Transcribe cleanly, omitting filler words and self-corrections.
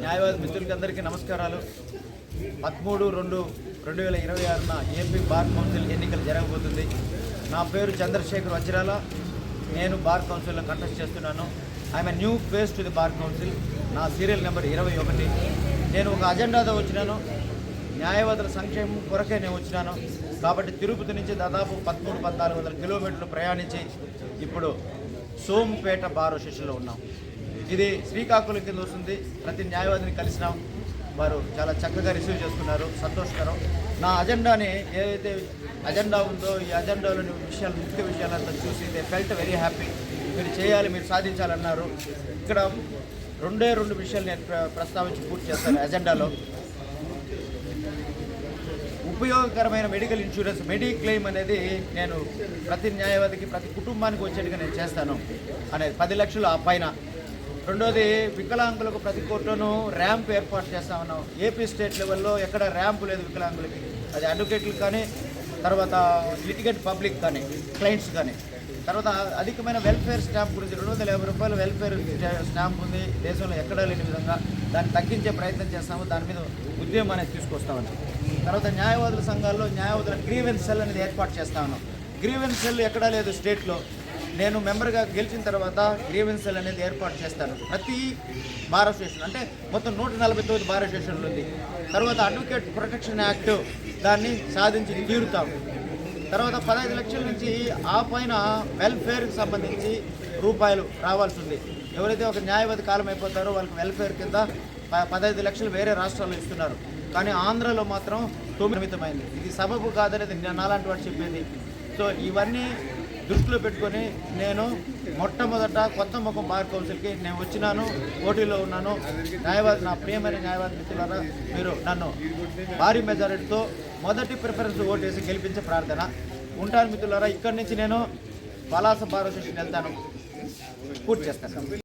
న్యాయవాది మిత్రులకి అందరికీ నమస్కారాలు. 13/2/2026న ఏపీ బార్ కౌన్సిల్ ఎన్నికలు జరగబోతుంది. నా పేరు చంద్రశేఖర్ వజ్రాల. నేను బార్ కౌన్సిల్లో కంటెస్ట్ చేస్తున్నాను. I'm new face to the bar council. నా సీరియల్ నెంబర్ 21. నేను ఒక అజెండాతో వచ్చినాను. న్యాయవాదుల సంక్షేమం కొరకే నేను వచ్చినాను. కాబట్టి తిరుపతి నుంచి దాదాపు 1300-1400 కిలోమీటర్లు ప్రయాణించి ఇప్పుడు సోంపేట బార్ అసోసియేషన్లో ఉన్నాం. ఇది శ్రీకాకుళం కింద వస్తుంది. ప్రతి న్యాయవాదిని కలిసినాం. వారు చాలా చక్కగా రిసీవ్ చేసుకున్నారు. సంతోషకరం. నా అజెండాని ఏదైతే అజెండా ఉందో ఈ అజెండాలోని ముఖ్య విషయాలంతా చూసి దే ఫెల్ట్ వెరీ హ్యాపీ. మీరు చేయాలి, మీరు సాధించాలన్నారు. ఇక్కడ రెండు విషయాలు నేను ప్రస్తావించి పూర్తి చేస్తాను. అజెండాలో ఉపయోగకరమైన మెడికల్ ఇన్సూరెన్స్ మెడిక్లెయిమ్ అనేది నేను ప్రతి న్యాయవాదికి ప్రతి కుటుంబానికి వచ్చేట్టుగా నేను చేస్తాను అనేది 10 లక్షలు ఆ పైన. రెండోది వికలాంగులకు ప్రతి కోర్టును ర్యాంప్ ఏర్పాటు చేస్తా ఉన్నాం. ఏపీ స్టేట్ లెవెల్లో ఎక్కడ ర్యాంపు లేదు వికలాంగులకి. అది అడ్వకేట్లకు కానీ, తర్వాత లిటిగెంట్ పబ్లిక్ కానీ, క్లయింట్స్ కానీ. తర్వాత అధికమైన వెల్ఫేర్ స్టాంప్ గురించి 250 రూపాయల వెల్ఫేర్ స్టాంప్ ఉంది దేశంలో ఎక్కడా లేని విధంగా. దాన్ని తగ్గించే ప్రయత్నం చేస్తాము. దాని మీద ఉద్యమం అనేది తీసుకొస్తామని. తర్వాత న్యాయవాదుల సంఘాల్లో న్యాయవాదుల గ్రీవెన్స్ సెల్ అనేది ఏర్పాటు చేస్తా ఉన్నాం. గ్రీవెన్స్ సెల్ ఎక్కడా లేదు స్టేట్లో. నేను మెంబర్గా గెలిచిన తర్వాత గ్రీవెన్స్ సెల్ అనేది ఏర్పాటు చేస్తాను. ప్రతి బార్ అసోసియేషన్ అంటే మొత్తం 149 బార్ అసోసియేషన్లు ఉంది. తర్వాత అడ్వకేట్ ప్రొటెక్షన్ యాక్ట్ దాన్ని సాధించి తీరుతాం. తర్వాత 15 లక్షల నుంచి ఆ పైన వెల్ఫేర్కి సంబంధించి రూపాయలు రావాల్సి ఉంది. ఎవరైతే ఒక న్యాయవాది కాలం అయిపోతారో వాళ్ళకి వెల్ఫేర్ కింద 15 లక్షలు వేరే రాష్ట్రాల్లో ఇస్తున్నారు. కానీ ఆంధ్రలో మాత్రం 9 ఇది సబబు కాదనేది నాలాంటి వాడు చెప్పేది. సో ఇవన్నీ దృష్టిలో పెట్టుకొని నేను మొట్టమొదట కొత్త ముఖం బార్ కౌన్సిల్కి నేను వచ్చినాను. పోటీలో ఉన్నాను. న్యాయవాది, నా ప్రియమైన న్యాయవాది మిత్రులారా, మీరు నన్ను భారీ మెజారిటీతో మొదటి ప్రిఫరెన్స్ ఓటేసి గెలిపించే ప్రార్థన. ఉంటాను మిత్రులారా. ఇక్కడి నుంచి నేను పలాస బార్ అసోసియేషన్ వెళ్తాను, పూర్తి చేస్తాను.